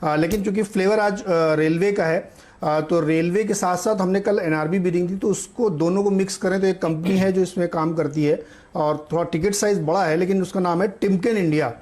लेकिन चूंकि फ्लेवर आज रेलवे का है, तो रेलवे के साथ साथ हमने कल एनआरबी बिडिंग थी, तो उसको दोनों को मिक्स करें तो एक कंपनी है जो इसमें काम करती है और थोड़ा टिकट साइज बड़ा है, लेकिन उसका नाम है टिमकेन इंडिया।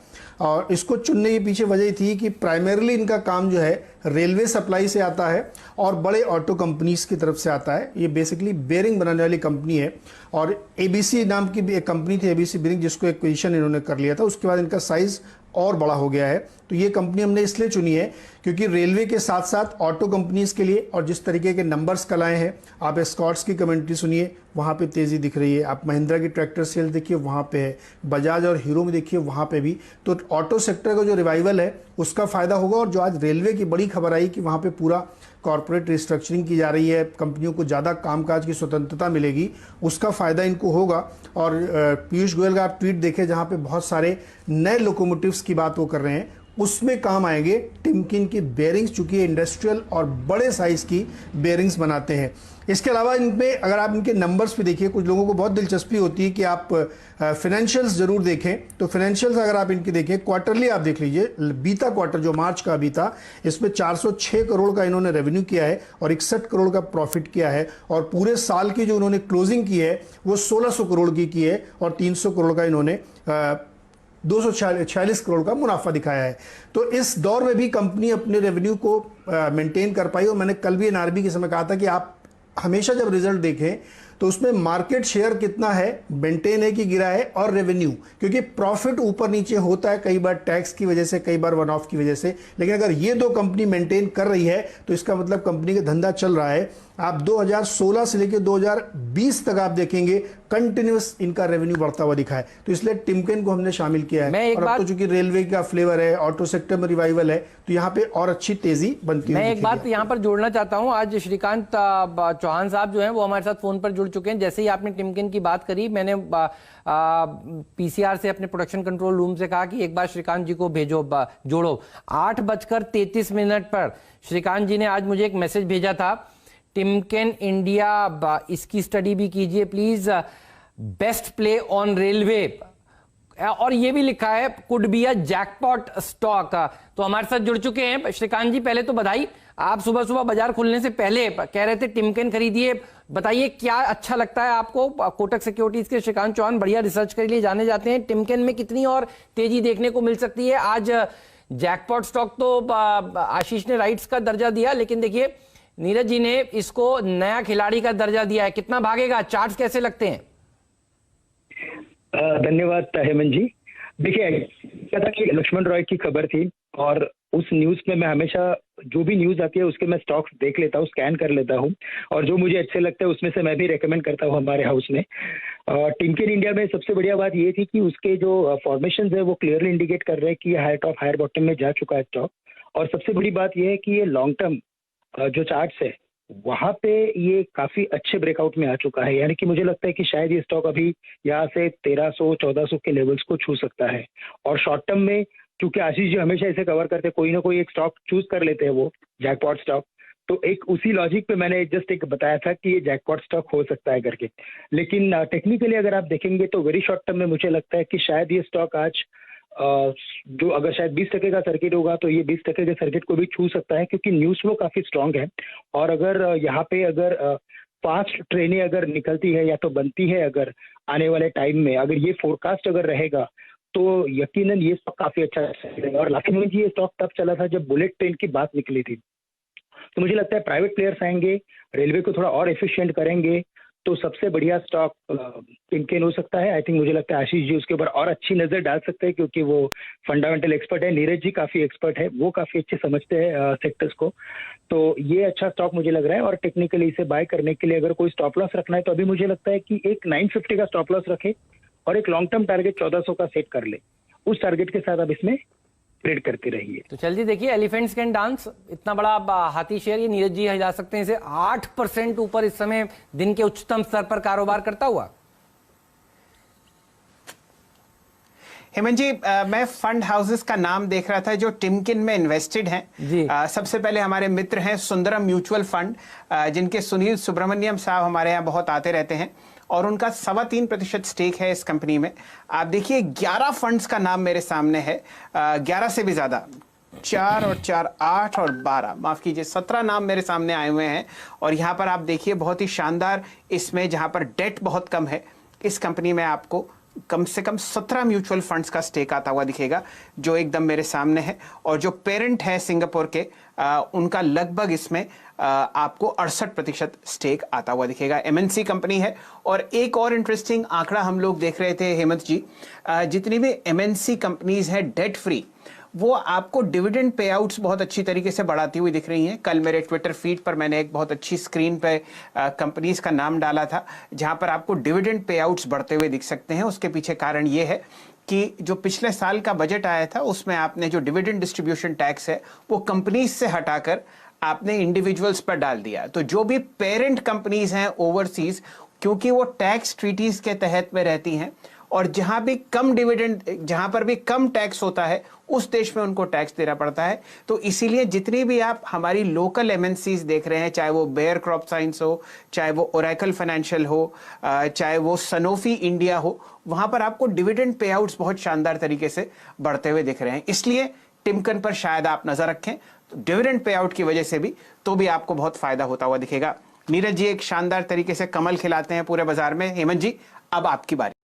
और इसको चुनने के पीछे वजह थी कि प्राइमरीली इनका काम जो है रेलवे सप्लाई से आता है और बड़े ऑटो कंपनीज की तरफ से आता है। ये बेसिकली बेरिंग बनाने वाली कंपनी है और एबीसी नाम की भी एक कंपनी थी, एबीसी बेरिंग, जिसको एक्विजिशन इन्होंने कर लिया था। उसके बाद इनका साइज और बड़ा हो गया है। तो ये कंपनी हमने इसलिए चुनी है क्योंकि रेलवे के साथ साथ ऑटो कंपनीज के लिए, और जिस तरीके के नंबर्स कल आए हैं, आप एस्कॉर्ट्स की कमेंट्री सुनिए, वहाँ पे तेज़ी दिख रही है। आप महिंद्रा की ट्रैक्टर सेल देखिए, वहाँ पे है। बजाज और हीरो में देखिए, वहाँ पे भी। तो ऑटो सेक्टर का जो रिवाइवल है उसका फ़ायदा होगा। और जो आज रेलवे की बड़ी खबर आई कि वहाँ पे पूरा कॉर्पोरेट रिस्ट्रक्चरिंग की जा रही है, कंपनियों को ज़्यादा कामकाज की स्वतंत्रता मिलेगी, उसका फ़ायदा इनको होगा। और पीयूष गोयल का आप ट्वीट देखें जहाँ पे बहुत सारे नए लोकोमोटिव्स की बात वो कर रहे हैं, उसमें काम आएंगे टिमकिन की बेयरिंग्स, चूंकि इंडस्ट्रियल और बड़े साइज़ की बेयरिंग्स बनाते हैं। इसके अलावा इनमें अगर आप इनके नंबर्स भी देखिए, कुछ लोगों को बहुत दिलचस्पी होती है कि आप फिनेंशियल्स जरूर देखें, तो फिनेंशियल्स अगर आप इनके देखें, क्वार्टरली आप देख लीजिए, बीता क्वार्टर जो मार्च का बीता, इसमें 406 करोड़ का इन्होंने रेवेन्यू किया है और 61 करोड़ का प्रॉफिट किया है। और पूरे साल की जो उन्होंने क्लोजिंग की है वो 1600 करोड़ की है और 300 करोड़ का इन्होंने 246 करोड़ का मुनाफा दिखाया है। तो इस दौर में भी कंपनी अपने रेवेन्यू को मेंटेन कर पाई। और मैंने कल भी एनआरबी के समय कहा था कि आप हमेशा जब रिजल्ट देखें तो उसमें मार्केट शेयर कितना है, मेंटेन है कि गिरा है, और रेवेन्यू, क्योंकि प्रॉफिट ऊपर नीचे होता है कई बार टैक्स की वजह से, कई बार वन ऑफ की वजह से। लेकिन अगर ये दो कंपनी मेंटेन कर रही है तो इसका मतलब कंपनी का धंधा चल रहा है। आप 2016 से लेकर 2020 तक आप देखेंगे कंटिन्यूअस इनका रेवेन्यू बढ़ता हुआ दिखा है। तो इसलिए टिमकेन को हमने शामिल किया है। और अब तो चूंकि रेलवे का फ्लेवर है, ऑटो सेक्टर में रिवाइवल है, तो यहाँ पे और अच्छी तेजी बनती है। मैं एक बात यहाँ पर जोड़ना चाहता हूँ। आज श्रीकांत चौहान साहब जो हैं वो हमारे साथ फोन पर जुड़ चुके हैं। जैसे ही आपने टिमकेन की बात करी, मैंने पीसीआर से, अपने प्रोडक्शन कंट्रोल रूम से कहा कि एक बार श्रीकांत जी को भेजो, जोड़ो। 8:33 पर श्रीकांत जी ने आज मुझे एक मैसेज भेजा था, टिमकेन इंडिया, इसकी स्टडी भी कीजिए please, best play on railway, और ये भी लिखा है could be a jackpot stock. तो हमारे साथ जुड़ चुके हैं श्रीकांत जी। पहले तो बधाई, आप सुबह सुबह बाजार खुलने से पहले कह रहे थे टिमकेन खरीदिए। बताइए क्या अच्छा लगता है आपको? कोटक सिक्योरिटीज के श्रीकांत चौहान बढ़िया रिसर्च के लिए जाने जाते हैं। टिमकेन में कितनी और तेजी देखने को मिल सकती है? आज जैकपॉट स्टॉक तो आशीष ने राइट्स का दर्जा दिया, लेकिन देखिए नीरज जी ने इसको नया खिलाड़ी का दर्जा दिया है। कितना भागेगा? चार्ट्स कैसे लगते हैं? धन्यवाद हेमंत जी। देखिए, क्या था कि लक्ष्मण रॉय की खबर थी और उस न्यूज में मैं हमेशा जो भी न्यूज आती है उसके मैं स्टॉक्स देख लेता हूँ, स्कैन कर लेता हूँ, और जो मुझे अच्छे लगता है उसमें से मैं भी रेकमेंड करता हूँ हमारे हाउस में। टिमकेन इंडिया में सबसे बढ़िया बात ये थी कि उसके जो फॉर्मेशन है वो क्लियरली इंडिकेट कर रहे हैं कि हायर टॉप हायर बॉटम में जा चुका है स्टॉक। और सबसे बड़ी बात यह है कि ये लॉन्ग टर्म जो चार्ट्स है वहां पे ये काफी अच्छे ब्रेकआउट में आ चुका है। यानी कि मुझे लगता है कि शायद ये स्टॉक अभी यहाँ से 1300-1400 के लेवल्स को छू सकता है। और शॉर्ट टर्म में, क्योंकि आशीष जी हमेशा इसे कवर करते हैं, कोई ना कोई एक स्टॉक चूज कर लेते हैं वो जैकपॉट स्टॉक, तो एक उसी लॉजिक पे मैंने जस्ट एक बताया था कि ये जैकपॉट स्टॉक हो सकता है करके। लेकिन टेक्निकली अगर आप देखेंगे तो वेरी शॉर्ट टर्म में मुझे लगता है कि शायद ये स्टॉक आज जो अगर शायद 20% का सर्किट होगा तो ये 20% के सर्किट को भी छू सकता है, क्योंकि न्यूज फ्लो काफी स्ट्रांग है। और अगर यहाँ पे अगर 5 ट्रेनें अगर निकलती है या तो बनती है अगर आने वाले टाइम में, अगर ये फोरकास्ट अगर रहेगा तो यकीनन ये स्टॉक काफी अच्छा रहेगा। और लास्ट में ये स्टॉक तब चला था जब बुलेट ट्रेन की बात निकली थी। तो मुझे लगता है प्राइवेट प्लेयर्स आएंगे, रेलवे को थोड़ा और एफिशिएंट करेंगे, तो सबसे बढ़िया स्टॉक टिमकेन हो सकता है। आई थिंक मुझे लगता है आशीष जी उसके ऊपर और अच्छी नजर डाल सकते हैं, क्योंकि वो फंडामेंटल एक्सपर्ट है। नीरज जी काफी एक्सपर्ट है, वो काफी अच्छे समझते हैं सेक्टर्स को। तो ये अच्छा स्टॉक मुझे लग रहा है। और टेक्निकली इसे बाय करने के लिए अगर कोई स्टॉप लॉस रखना है तो अभी मुझे लगता है कि एक 950 का स्टॉप लॉस रखे और एक लॉन्ग टर्म टारगेट 1400 का सेट कर ले। उस टारगेट के साथ अब इसमें ट्रेड करते रहिए। तो चलिए देखिए, एलिफेंट्स कैन डांस, इतना बड़ा हाथी शेयर ये नीरज जी हिला सकते हैं इसे। 8% ऊपर इस समय दिन के उच्चतम स्तर पर कारोबार करता हुआ। हेमंत जी, मैं फंड हाउसेस का नाम देख रहा था जो टिमकेन में इन्वेस्टेड हैं। सबसे पहले हमारे मित्र हैं सुंदरम म्यूचुअल फंड, जिनके सुनील सुब्रमण्यम साहब हमारे यहाँ बहुत आते रहते हैं, और उनका 3.25% स्टेक है इस कंपनी में। आप देखिए 11 फंड्स का नाम मेरे सामने है, 11 से भी ज्यादा। 4 और 4 8 और 12, माफ कीजिए 17 नाम मेरे सामने आए हुए हैं। और यहाँ पर आप देखिए बहुत ही शानदार, इसमें जहाँ पर डेट बहुत कम है, इस कंपनी में आपको कम से कम 17 म्यूचुअल फंड्स का स्टेक आता हुआ दिखेगा, जो एकदम मेरे सामने है। और जो पेरेंट है सिंगापुर के, उनका लगभग इसमें आपको 68% स्टेक आता हुआ दिखेगा। एमएनसी कंपनी है। और एक और इंटरेस्टिंग आंकड़ा हम लोग देख रहे थे हेमंत जी, जितनी भी एमएनसी कंपनीज है डेट फ्री, वो आपको डिविडेंड पे आउट्स बहुत अच्छी तरीके से बढ़ाती हुई दिख रही हैं। कल मेरे ट्विटर फीड पर मैंने एक बहुत अच्छी स्क्रीन पे कंपनीज का नाम डाला था, जहां पर आपको डिविडेंड पे आउट्स बढ़ते हुए दिख सकते हैं। उसके पीछे कारण ये है कि जो पिछले साल का बजट आया था, उसमें आपने जो डिविडेंड डिस्ट्रीब्यूशन टैक्स है वो कंपनीज से हटाकर आपने इंडिविजुअल्स पर डाल दिया। तो जो भी पेरेंट कंपनीज हैं ओवरसीज, क्योंकि वो टैक्स ट्रीटीज के तहत में रहती हैं, और जहां भी कम डिविडेंड, जहां पर भी कम टैक्स होता है उस देश में उनको टैक्स देना पड़ता है। तो इसीलिए जितनी भी आप हमारी लोकल एमएनसीज देख रहे हैं, चाहे वो बेयर क्रॉप साइंस हो, चाहे वो ओरेकल फाइनेंशियल हो, चाहे वो सनोफी इंडिया हो, वहां पर आपको डिविडेंड पे आउट्स बहुत शानदार तरीके से बढ़ते हुए दिख रहे हैं। इसलिए टिमकन पर शायद आप नजर रखें, तो डिविडेंड पे आउट की वजह से भी तो भी आपको बहुत फायदा होता हुआ दिखेगा। नीरज जी एक शानदार तरीके से कमल खिलाते हैं पूरे बाजार में। हेमंत जी अब आपकी बारी।